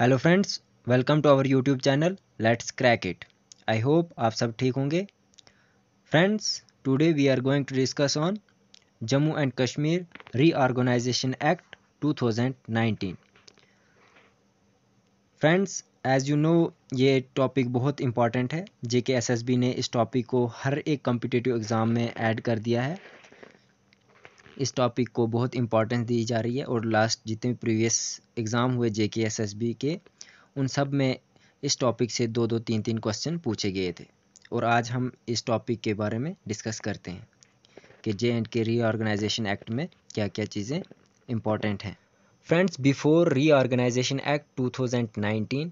Hello friends, welcome to our YouTube channel let's crack it. I hope आप सब ठीक होंगे। Friends, today we are going to discuss on Jammu and Kashmir reorganisation act 2019। Friends, as you know ये topic बहुत important है। JKSSB ने इस topic को हर एक कॉम्पिटिटिव एग्ज़ाम में ऐड कर दिया है। इस टॉपिक को बहुत इंपॉर्टेंस दी जा रही है और लास्ट जितने प्रीवियस एग्ज़ाम हुए JKSSB के उन सब में इस टॉपिक से दो तीन क्वेश्चन पूछे गए थे। और आज हम इस टॉपिक के बारे में डिस्कस करते हैं कि JNK रीऑर्गेनाइजेशन एक्ट में क्या क्या चीज़ें इंपॉर्टेंट हैं। फ्रेंड्स, बिफोर रीऑर्गेनाइजेशन एक्ट 2019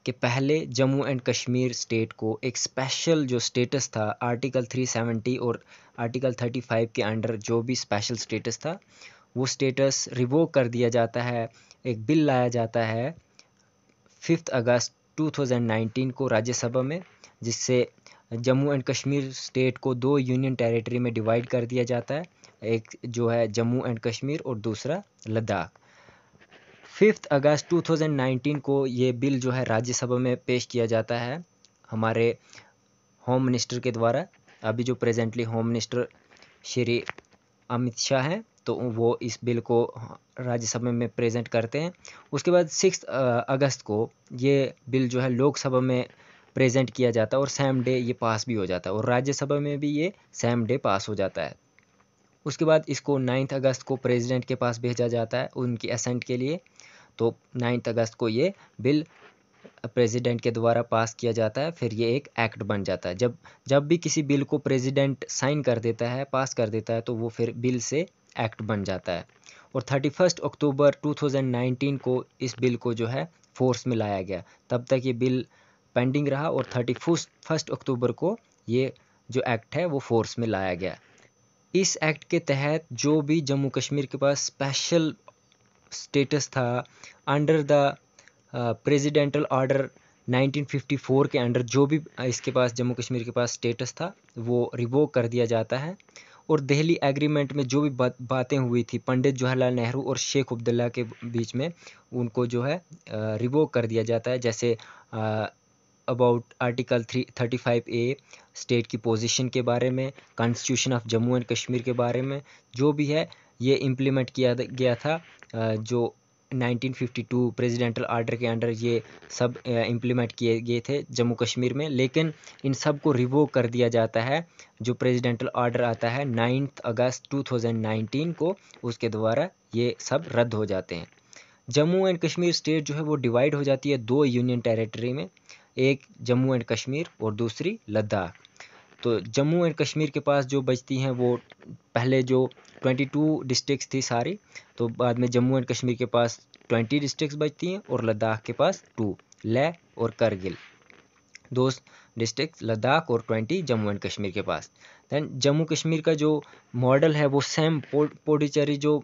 के पहले जम्मू एंड कश्मीर स्टेट को एक स्पेशल जो स्टेटस था आर्टिकल 370 और आर्टिकल 35 के अंडर जो भी स्पेशल स्टेटस था वो स्टेटस रिवोक कर दिया जाता है। एक बिल लाया जाता है 5 अगस्त 2019 को राज्यसभा में, जिससे जम्मू एंड कश्मीर स्टेट को दो यूनियन टेरिटरी में डिवाइड कर दिया जाता है। एक जो है जम्मू एंड कश्मीर और दूसरा लद्दाख। 5 अगस्त 2019 को ये बिल जो है राज्यसभा में पेश किया जाता है हमारे होम मिनिस्टर के द्वारा। अभी जो presently home minister Shri Amit Shah हैं, तो वो इस बिल को राज्यसभा में प्रेजेंट करते हैं। उसके बाद 6 अगस्त को ये बिल जो है लोकसभा में प्रेजेंट किया जाता है और सेम डे ये पास भी हो जाता है और राज्यसभा में भी ये सेम डे पास हो जाता है। उसके बाद इसको 9 अगस्त को प्रेसिडेंट के पास भेजा जाता है उनकी असेंट के लिए। तो 9 अगस्त को ये बिल प्रेसिडेंट के द्वारा पास किया जाता है, फिर ये एक एक्ट बन जाता है। जब भी किसी बिल को प्रेसिडेंट साइन कर देता है, पास कर देता है, तो वो फिर बिल से एक्ट बन जाता है। और 31 अक्टूबर 2019 को इस बिल को जो है फोर्स में लाया गया। तब तक ये बिल पेंडिंग रहा और 31 अक्टूबर को ये जो एक्ट है वो फोर्स में लाया गया। इस एक्ट के तहत जो भी जम्मू कश्मीर के पास स्पेशल स्टेटस था अंडर द प्रेसिडेंटल ऑर्डर 1954 के अंडर, जो भी इसके पास जम्मू कश्मीर के पास स्टेटस था वो रिवोक कर दिया जाता है। और दिल्ली एग्रीमेंट में जो भी बातें हुई थी पंडित जवाहरलाल नेहरू और शेख अब्दुल्ला के बीच में, उनको जो है रिवोक कर दिया जाता है। जैसे अबाउट आर्टिकल 35A स्टेट की पोजीशन के बारे में, constitution of Jammu and Kashmir के बारे में जो भी है ये इम्प्लीमेंट किया गया था। जो 1952 प्रेसिडेंटल ऑर्डर के अंडर ये सब इम्प्लीमेंट किए गए थे जम्मू कश्मीर में, लेकिन इन सब को रिवोक कर दिया जाता है। जो प्रेसिडेंटल ऑर्डर आता है 9 अगस्त 2019 को, उसके द्वारा ये सब रद्द हो जाते हैं। जम्मू एंड कश्मीर स्टेट जो है वो डिवाइड हो जाती है दो यूनियन टेरिटरी में, एक जम्मू एंड कश्मीर और दूसरी लद्दाख। तो जम्मू एंड कश्मीर के पास जो बचती हैं वो पहले जो 22 डिस्ट्रिक्ट्स थी सारी, तो बाद में जम्मू एंड कश्मीर के पास 20 डिस्ट्रिक्ट्स बचती हैं और लद्दाख के पास 2, लेह और करगिल, दो डिस्ट्रिक्ट लद्दाख और 20 जम्मू एंड कश्मीर के पास। दैन जम्मू कश्मीर का जो मॉडल है वो सेम पौंडीचेरी जो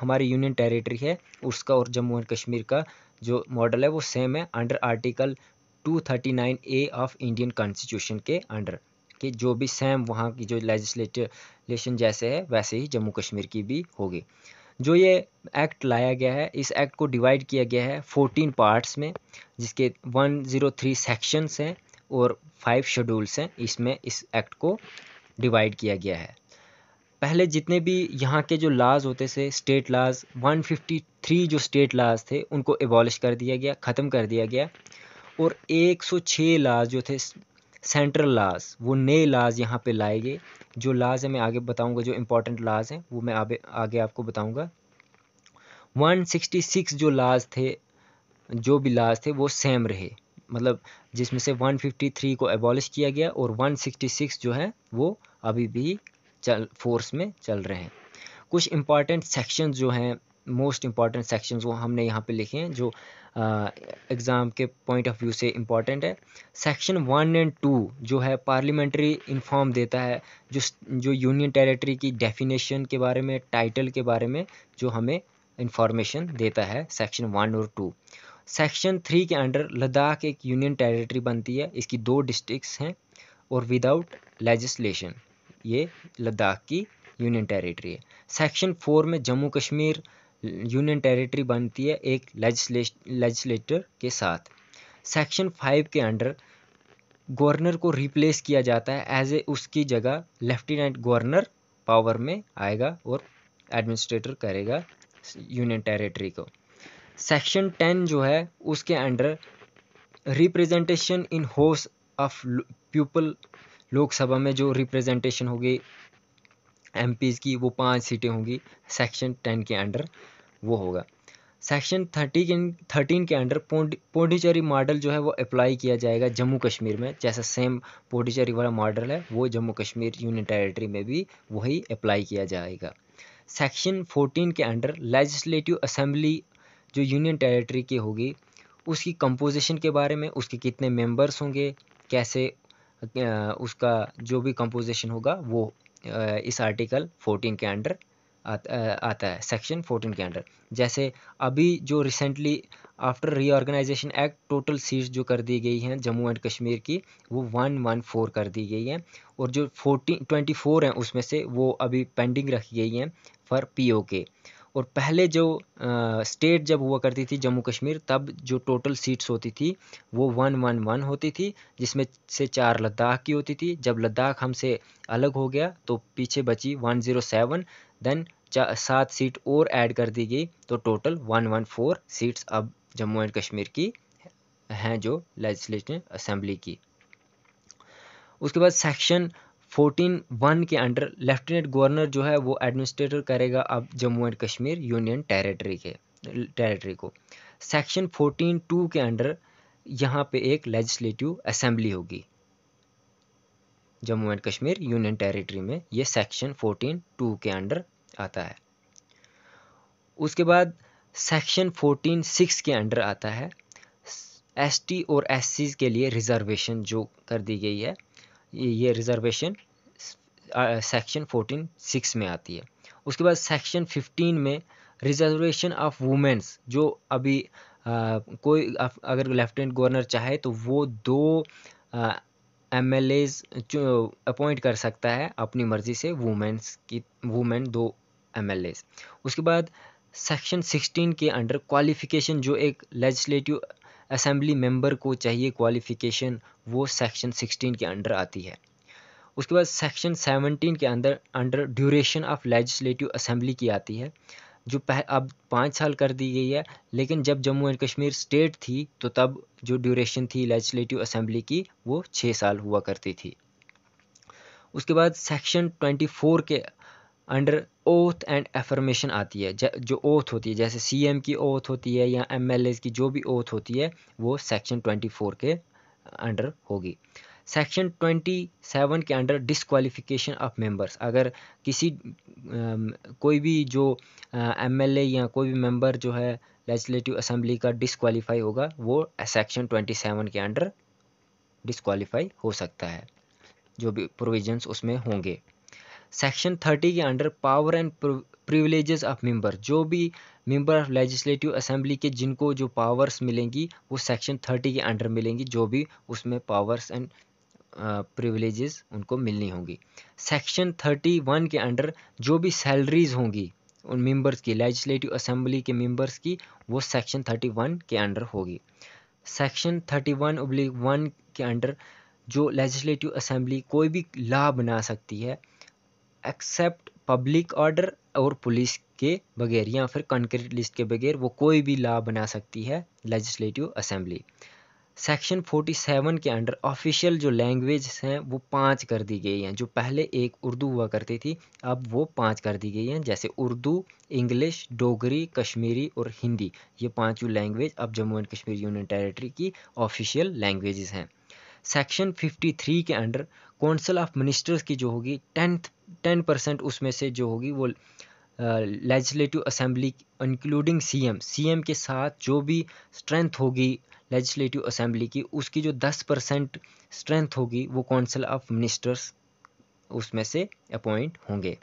हमारी यूनियन टेरिटरी है उसका और जम्मू एंड कश्मीर का जो मॉडल है वो सेम है under article 239A of Indian constitution के अंडर, कि जो भी सेम वहाँ की जो लेजिस्लेशन जैसे है वैसे ही जम्मू कश्मीर की भी होगी। जो ये एक्ट लाया गया है, इस एक्ट को डिवाइड किया गया है 14 पार्ट्स में, जिसके 103 सेक्शंस हैं और 5 शेड्यूल्स हैं। इसमें इस एक्ट को डिवाइड किया गया है। पहले जितने भी यहाँ के जो लाज होते थे स्टेट लाज, 153 जो स्टेट लाज थे उनको एबॉलिश कर दिया गया, ख़त्म कर दिया गया। और 106 लाज जो थे सेंट्रल लाज, वो नए लाज यहाँ पे लाए गए। जो लाज है मैं आगे बताऊंगा, जो इम्पोर्टेंट लाज हैं वो मैं आगे आपको बताऊंगा। 166 जो लाज थे, जो भी लाज थे वो सेम रहे, मतलब जिसमें से 153 को एबॉलिश किया गया और 166 जो है वो अभी भी फोर्स में चल रहे हैं। कुछ इम्पॉर्टेंट सेक्शंस जो हैं, मोस्ट इम्पॉर्टेंट सेक्शंस वो हमने यहाँ पे लिखे हैं जो एग्ज़ाम के पॉइंट ऑफ व्यू से इम्पॉर्टेंट है। सेक्शन 1 और 2 जो है पार्लियामेंट्री इन्फॉर्म देता है, जो यूनियन टेरिटरी की डेफिनेशन के बारे में, टाइटल के बारे में जो हमें इंफॉर्मेशन देता है, सेक्शन 1 और 2। सेक्शन 3 के अंडर लद्दाख एक यूनियन टेरिटरी बनती है, इसकी 2 डिस्ट्रिक्ट्स हैं और विदाउट लेजिस्लेशन ये लद्दाख की यूनियन टेरिटरी है। सेक्शन 4 में जम्मू कश्मीर यूनियन टेरिटरी बनती है एक लेजिस्लेटर के साथ। सेक्शन 5 के अंडर गवर्नर को रिप्लेस किया जाता है एज ए, उसकी जगह लेफ्टिनेंट गवर्नर पावर में आएगा और एडमिनिस्ट्रेटर करेगा यूनियन टेरिटरी को। सेक्शन 10 जो है उसके under representation in house of people, Lok Sabha में जो रिप्रेजेंटेशन होगी एमपीज़ की वो 5 सीटें होंगी, सेक्शन 10 के अंडर वो होगा। सेक्शन 13 के अंडर पौंडीचेरी मॉडल जो है वो अप्लाई किया जाएगा जम्मू कश्मीर में, जैसा सेम पौंडीचेरी वाला मॉडल है वो जम्मू कश्मीर यूनियन टेरिटरी में भी वही अप्लाई किया जाएगा। सेक्शन 14 के अंडर लेजिस्लेटिव असेंबली जो यूनियन टेरिटरी की होगी उसकी कंपोजिशन के बारे में, उसके कितने मेंबर्स होंगे, कैसे उसका जो भी कंपोजिशन होगा वो इस आर्टिकल 14 के अंडर आता है, सेक्शन 14 के अंडर। जैसे अभी जो recently after reorganisation act total seats जो कर दी गई हैं जम्मू एंड कश्मीर की वो 114 कर दी गई हैं, और जो 24 हैं उसमें से वो अभी पेंडिंग रखी गई हैं फॉर पीओके। और पहले जो स्टेट जब हुआ करती थी जम्मू कश्मीर, तब जो टोटल सीट्स होती थी वो 111 होती थी, जिसमें से 4 लद्दाख की होती थी। जब लद्दाख हमसे अलग हो गया तो पीछे बची 107, देन 7 सीट और ऐड कर दी गई, तो टोटल 114 सीट्स अब जम्मू एंड कश्मीर की हैं जो लेजिस्लेटिव असेंबली की। उसके बाद सेक्शन 14(1) के अंडर लेफ्टिनेंट गवर्नर जो है वो एडमिनिस्ट्रेटर करेगा अब Jammu and Kashmir union territory को। सेक्शन 14(2) के अंडर यहाँ पे एक लेजिस्लेटिव असेंबली होगी Jammu and Kashmir union territory में, ये सेक्शन 14(2) के अंडर आता है। उसके बाद सेक्शन 14(6) के अंडर आता है एसटी और एससी के लिए रिजर्वेशन जो कर दी गई है, ये रिजर्वेशन सेक्शन 14(6) में आती है। उसके बाद सेक्शन 15 में रिजर्वेशन ऑफ वुमेन्स, जो अभी कोई अगर लेफ्टिनेंट गवर्नर चाहे तो वो 2 एमएलएज अपॉइंट कर सकता है अपनी मर्जी से, वुमेन 2 एमएलएज। उसके बाद सेक्शन 16 के अंडर क्वालिफिकेशन जो एक लेजिस्लेटिव असेंबली मेंबर को चाहिए क्वालिफिकेशन, वो सेक्शन 16 के अंडर आती है। उसके बाद सेक्शन 17 के under duration of legislative assembly की आती है, जो अब 5 साल कर दी गई है, लेकिन जब जम्मू एंड कश्मीर स्टेट थी तो तब जो ड्यूरेशन थी लेजिस्लेटिव असेंबली की वो 6 साल हुआ करती थी। उसके बाद सेक्शन 24 के अंडर ओथ एंड एफर्मेशन आती है, जो ओथ होती है जैसे सीएम की ओथ होती है या एमएलए की जो भी ओथ होती है वो सेक्शन 24 के अंडर होगी। सेक्शन 27 के अंडर डिस्क्वालिफिकेशन ऑफ मेंबर्स, अगर किसी कोई भी जो एमएलए या कोई भी मेंबर जो है लेजिस्लेटिव असेंबली का डिस्क्वालीफाई होगा वो सेक्शन 27 के अंडर डिस्क्वालीफाई हो सकता है, जो भी प्रोविजंस उसमें होंगे। सेक्शन 30 के under power and privileges of member, जो भी मेंबर ऑफ लेजिस्लेटिव असेंबली के जिनको जो पावर्स मिलेंगी वो सेक्शन 30 के अंडर मिलेंगी, जो भी उसमें पावर्स एंड प्रिविलेजेस उनको मिलनी होंगी। सेक्शन 31 के अंडर जो भी सैलरीज होंगी उन मेंबर्स की, लेजिस्लेटिव असेंबली के मेंबर्स की, वो सेक्शन 31 के अंडर होगी। सेक्शन 31(1) के अंडर जो लेजिस्लेटिव असेंबली कोई भी लॉ बना सकती है एक्सेप्ट पब्लिक ऑर्डर और पुलिस के बगैर या फिर कंक्रीट लिस्ट के बगैर वो कोई भी लॉ बना सकती है लेजिस्लेटिव असेंबली। सेक्शन 47 के अंडर ऑफिशियल जो लैंग्वेज हैं वो 5 कर दी गई हैं, जो पहले एक उर्दू हुआ करती थी अब वो 5 कर दी गई हैं, जैसे उर्दू, इंग्लिश, डोगरी, कश्मीरी और हिंदी, ये 5 लैंग्वेज अब Jammu and Kashmir union territory की ऑफिशियल लैंग्वेजेस हैं। सेक्शन 53 के अंडर काउंसिल ऑफ मिनिस्टर्स की जो होगी 10% उसमें से जो होगी वो लेजिस्लेटिव असेंबली इंक्लूडिंग सीएम के साथ जो भी स्ट्रेंथ होगी लेजिस्लेटिव असेंबली की, उसकी जो 10% स्ट्रेंथ होगी वो काउंसिल ऑफ मिनिस्टर्स उसमें से अपॉइंट होंगे।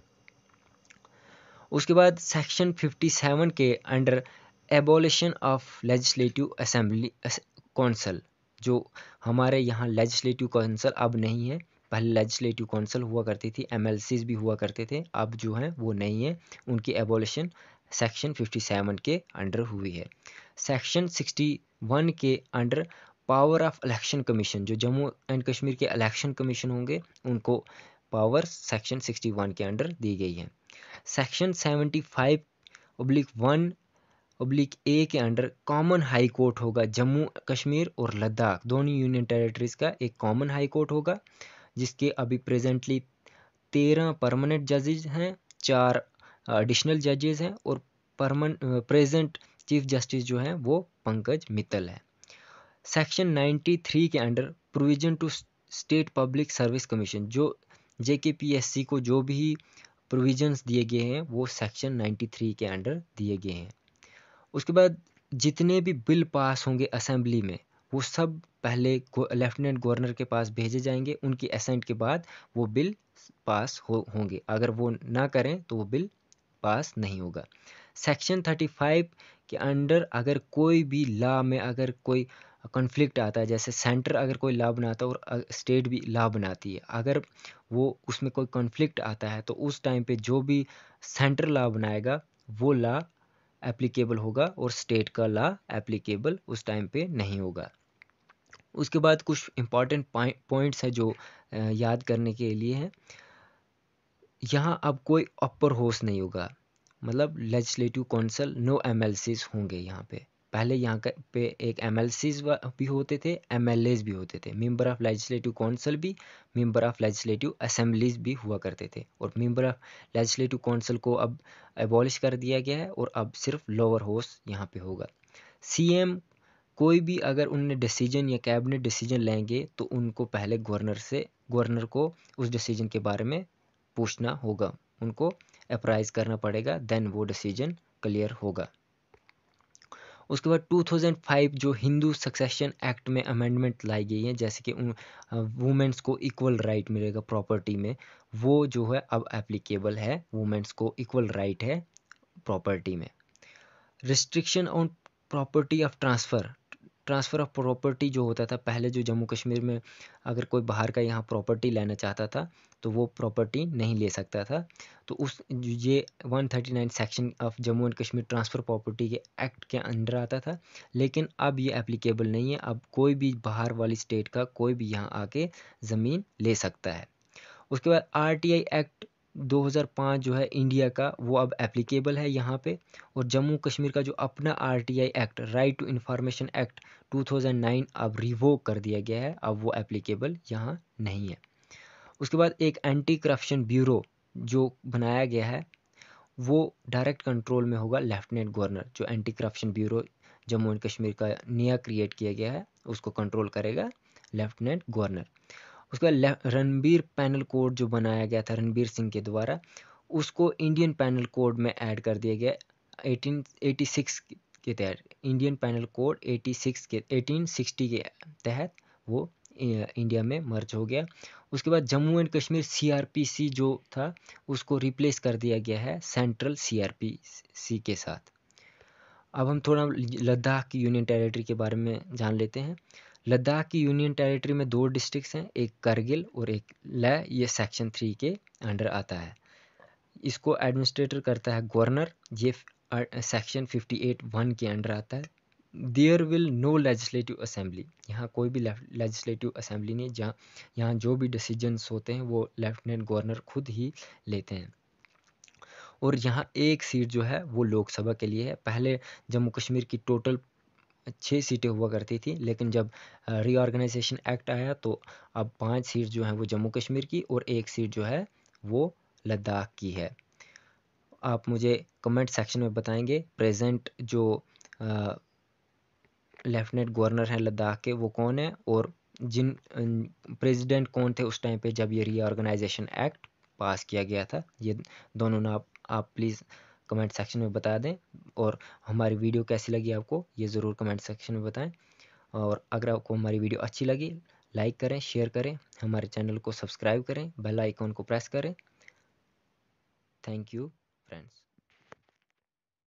उसके बाद सेक्शन 57 के under abolition of legislative assembly council, जो हमारे यहाँ लेजिस्लेटिव काउंसिल अब नहीं है, पहले लेजिस्लेटिव काउंसिल हुआ करती थी, एमएलसीज भी हुआ करते थे, अब जो हैं वो नहीं है, उनकी एबॉलिशन सेक्शन 57 के अंडर हुई है। सेक्शन 61 के under power of election commission, जो जम्मू एंड कश्मीर के इलेक्शन कमीशन होंगे उनको पावर सेक्शन 61 के अंडर दी गई है। सेक्शन 75/1/A के अंडर कॉमन हाई कोर्ट होगा। जम्मू कश्मीर और लद्दाख दोनों यूनियन टेरिटरीज का एक कॉमन हाई कोर्ट होगा, जिसके अभी प्रेजेंटली 13 परमानेंट जजेज हैं, 4 एडिशनल जजेज हैं और प्रेजेंट चीफ जस्टिस जो हैं वो पंकज मित्तल है। सेक्शन 93 के under provision to state public service commission, जो JKPSC को जो भी प्रोविजंस दिए गए हैं वो सेक्शन 93 के अंडर दिए गए हैं। उसके बाद जितने भी बिल पास होंगे असेंबली में वो सब पहले लेफ्टिनेंट गवर्नर के पास भेजे जाएंगे, उनकी असेंट के बाद वो बिल पास होंगे। अगर वो ना करें तो वो बिल पास नहीं होगा। सेक्शन 35 के अंडर अगर कोई भी लॉ में अगर कोई कॉन्फ्लिक्ट आता है, जैसे सेंटर अगर कोई लॉ बनाता है और स्टेट भी लॉ बनाती है, अगर वो उसमें कोई कॉन्फ्लिक्ट आता है तो उस टाइम पे जो भी सेंटर लॉ बनाएगा वो लॉ एप्लीकेबल होगा और स्टेट का लॉ एप्लीकेबल उस टाइम पे नहीं होगा। उसके बाद कुछ इंपॉर्टेंट पॉइंट्स हैं जो याद करने के लिए हैं। यहाँ अब कोई अपर हाउस नहीं होगा, मतलब लेजिस्लेटिव काउंसिल, नो MLCs होंगे यहाँ पे। पहले यहाँ पे एक MLCs भी होते थे, MLAs भी होते थे, मेंबर ऑफ लेजिस्लेटिव काउंसिल भी, मेंबर ऑफ लेजिस्लेटिव असेंबलीज भी हुआ करते थे। और मेंबर ऑफ लेजिस्लेटिव काउंसिल को अब एबॉलिश कर दिया गया है और अब सिर्फ लोअर हाउस यहाँ पे होगा। CM कोई भी अगर उन्होंने डिसीजन या कैबिनेट डिसीजन लेंगे तो उनको पहले गवर्नर को उस डिसीजन के बारे में पूछना होगा, उनको अप्राइज करना पड़ेगा, देन वो डिसीजन क्लियर होगा। उसके बाद 2005 जो हिंदू सक्सेशन एक्ट में अमेंडमेंट लाई गई है, जैसे कि वुमेन्स को इक्वल राइट मिलेगा प्रॉपर्टी में, वो जो है अब एप्लीकेबल है, वुमेन्स को इक्वल राइट है प्रॉपर्टी में। Restriction on property of transfer of property जो होता था पहले, जो जम्मू कश्मीर में अगर कोई बाहर का यहाँ प्रॉपर्टी लेना चाहता था तो वो प्रॉपर्टी नहीं ले सकता था। तो ये 139 section of Jammu and Kashmir transfer property के एक्ट के अंडर आता था, लेकिन अब ये एप्लीकेबल नहीं है। अब कोई भी बाहर वाली स्टेट का कोई भी यहाँ आके ज़मीन ले सकता है। उसके बाद RTI एक्ट 2005 जो है इंडिया का, वो अब एप्लीकेबल है यहाँ पे। और जम्मू कश्मीर का जो अपना RTI act, right to information act 2009, अब रिवोक कर दिया गया है, अब वो एप्लीकेबल यहाँ नहीं है। उसके बाद एक एंटी करप्शन ब्यूरो जो बनाया गया है वो डायरेक्ट कंट्रोल में होगा लेफ्टिनेंट गवर्नर। जो anti corruption bureau Jammu and Kashmir का नया क्रिएट किया गया है उसको कंट्रोल करेगा लेफ्टिनेंट गवर्नर। उसके बाद रणबीर पैनल कोड जो बनाया गया था रणबीर सिंह के द्वारा, उसको इंडियन पैनल कोड में ऐड कर दिया गया 1886 के तहत। इंडियन पैनल कोड 1860 के तहत वो इंडिया में मर्ज हो गया। उसके बाद जम्मू एंड कश्मीर CRPC जो था उसको रिप्लेस कर दिया गया है सेंट्रल CRPC के साथ। अब हम थोड़ा लद्दाख की यूनियन टेरिटरी के बारे में जान लेते हैं। लद्दाख की यूनियन टेरिटरी में 2 डिस्ट्रिक्ट्स हैं, एक करगिल और एक लेह। ये सेक्शन 3 के अंडर आता है। इसको एडमिनिस्ट्रेटर करता है गवर्नर, ये सेक्शन 58(1) के अंडर आता है। There will no legislative assembly, यहाँ कोई भी लेजिस्लेटिव असेंबली नहीं, जहाँ यहाँ जो भी डिसीजंस होते हैं वो लेफ्टिनेंट गवर्नर खुद ही लेते हैं। और यहाँ एक सीट जो है वो लोकसभा के लिए है। पहले जम्मू कश्मीर की टोटल 6 सीटें हुआ करती थी, लेकिन जब रीऑर्गेनाइजेशन एक्ट आया तो अब 5 सीट जो हैं वो जम्मू कश्मीर की और 1 सीट जो है वो लद्दाख की है। आप मुझे कमेंट सेक्शन में बताएंगे प्रेजेंट जो लेफ्टिनेंट गवर्नर हैं लद्दाख के वो कौन है, और जिन प्रेसिडेंट कौन थे उस टाइम पे जब ये रीऑर्गेनाइजेशन एक्ट पास किया गया था। ये दोनों नाम आप प्लीज़ कमेंट सेक्शन में बता दें। और हमारी वीडियो कैसी लगी आपको ये ज़रूर कमेंट सेक्शन में बताएं। और अगर आपको हमारी वीडियो अच्छी लगी लाइक करें, शेयर करें, हमारे चैनल को सब्सक्राइब करें, बेल आइकॉन को प्रेस करें। Thank you friends.